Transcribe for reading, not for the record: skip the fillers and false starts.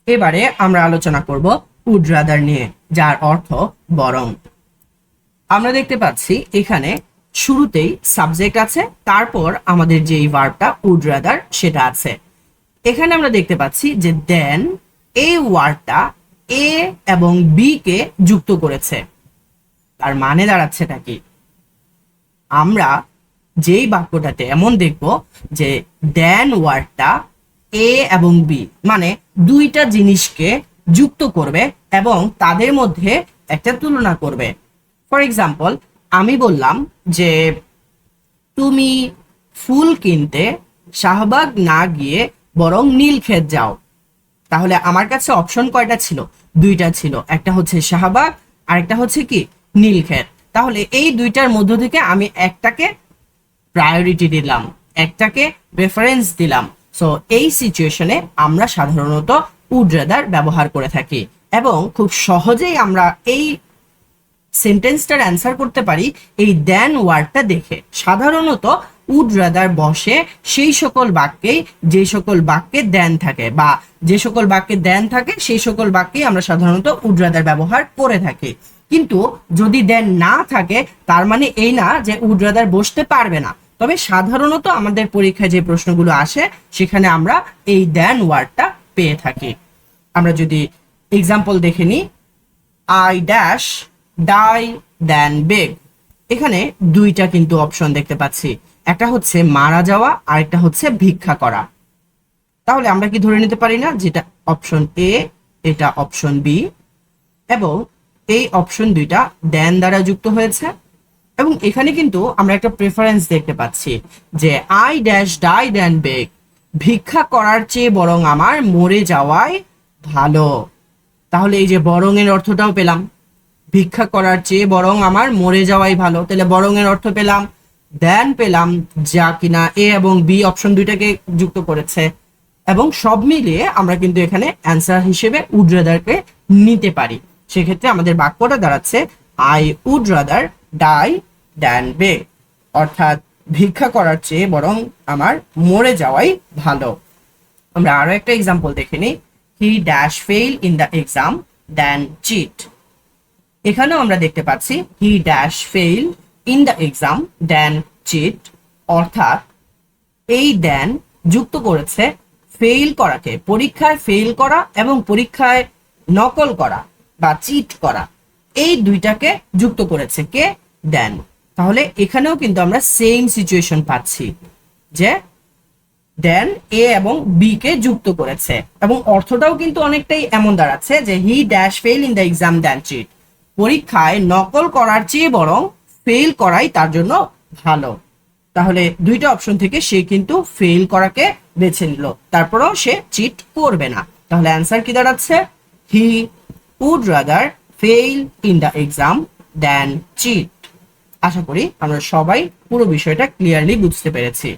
এবারে আমরা আলোচনা করব উড রাদার নিয়ে, যার অর্থ বরং। আমরা দেখতে পাচ্ছি এখানে শুরুতেই সাবজেক্ট আছে, তারপর আমাদের যেই ভার্বটা উড রাদার সেটা আছে। এখানে আমরা দেখতে পাচ্ছি যে দেন এই ওয়ার্ডটা এ এবং বি কে যুক্ত করেছে। তার মানে দাঁড়াচ্ছেটা কি? আমরা যেই বাক্যটাতে এমন দেখব যে দেন ওয়ার্ডটা এ এবং বি মানে দুইটা জিনিসকে যুক্ত করবে এবং তাদের মধ্যে একটা তুলনা করবে। ফর এক্সাম্পল, আমি বললাম যে তুমি ফুল কিনতে শাহবাগ না গিয়ে বরং নীলক্ষেত যাও। তাহলে আমার কাছে অপশন কয়টা ছিল? দুইটা ছিল, একটা হচ্ছে শাহবাগ আর একটা হচ্ছে কি নীলক্ষেত। তাহলে এই দুইটার মধ্য থেকে আমি একটাকে প্রায়োরিটি দিলাম, একটাকে প্রেফারেন্স দিলাম। সো এই সিচুয়েশনে আমরা সাধারণত উড রাদার ব্যবহার করে থাকি এবং খুব সহজেই আমরা এই সেন্টেন্সটার অ্যান্সার করতে পারি এই দেন ওয়ার্ডটা দেখে। সাধারণত উড রাদার বসে সেই সকল বাক্যেই যে সকল বাক্যে দেন থাকে, বা যে সকল বাক্যে দেন থাকে সেই সকল বাক্যেই আমরা সাধারণত উড রাদার ব্যবহার করে থাকি। কিন্তু যদি দেন না থাকে তার মানে এই না যে উড রাদার বসতে পারবে না। তবে সাধারণত আমাদের পরীক্ষায় যে প্রশ্নগুলো আসে সেখানে আমরা এই দেন ওয়ার্ডটা পেয়ে থাকি। আমরা যদি এক্সাম্পল দেখে নিই, আই ড্যাশ ডাই দেন বেগ। এখানে দুইটা কিন্তু অপশন দেখতে পাচ্ছি, একটা হচ্ছে মারা যাওয়া আর একটা হচ্ছে ভিক্ষা করা। তাহলে আমরা কি ধরে নিতে পারি না যেটা অপশন এ, এটা অপশন বি, এবং এই অপশন দুইটা দেন দ্বারা যুক্ত হয়েছে। এবং এখানে কিন্তু আমরা একটা প্রেফারেন্স দেখতে পাচ্ছি যে আই ড্যাশ ডাই দেন বেগ, ভিক্ষা করার চেয়ে বরং আমার মরে যাওয়াই ভালো। তাহলে এই যে বরং এর অর্থটাও পেলাম, ভিক্ষা করার চেয়ে বরং আমার মরে যাওয়াই ভালো। তাহলে বরং এর অর্থ পেলাম, দেন পেলাম, যা কিনা এ এবং বি অপশন দুইটাকে যুক্ত করেছে। এবং সব মিলিয়ে আমরা কিন্তু এখানে অ্যান্সার হিসেবে উড রাদারকে নিতে পারি। সেক্ষেত্রে আমাদের বাক্যটা দাঁড়াচ্ছে I would rather die than beg, অর্থাৎ ভিক্ষা করার চেয়ে বরং আমার মরে যাওয়াই ভালো। আমরা আরো একটা এক্সাম্পল দেখে নিই, he dash fail in the exam than cheat. এখানেও আমরা দেখতে পাচ্ছি he dash fail in the exam then cheat, অর্থাৎ এই দেন যুক্ত করেছে ফেইল করাকে, পরীক্ষায় ফেইল করা এবং পরীক্ষায় নকল করা বা চিট করা, এই দুইটাকে যুক্ত করেছে কে? দেন। তাহলে এখানেও কিন্তু আমরা সেম সিচুয়েশন পাচ্ছি যে দেন এ এবং বি কে যুক্ত করেছে এবং অর্থটাও কিন্তু অনেকটাই এমন দাঁড়াচ্ছে যে he dash fail in the exam then cheat, পরীক্ষায় নকল করার চেয়ে বরং ফেইল করাই তার জন্য ভালো। তাহলে দুইটা অপশন থেকে সে কিন্তু ফেইল করাকে বেছে নিল, তারপরেও সে চিট করবে না। তাহলে অ্যান্সার কি দাঁড়াচ্ছে? He would rather fail in the exam then cheat. আশা করি আমরা সবাই পুরো বিষয়টা ক্লিয়ারলি বুঝতে পেরেছি।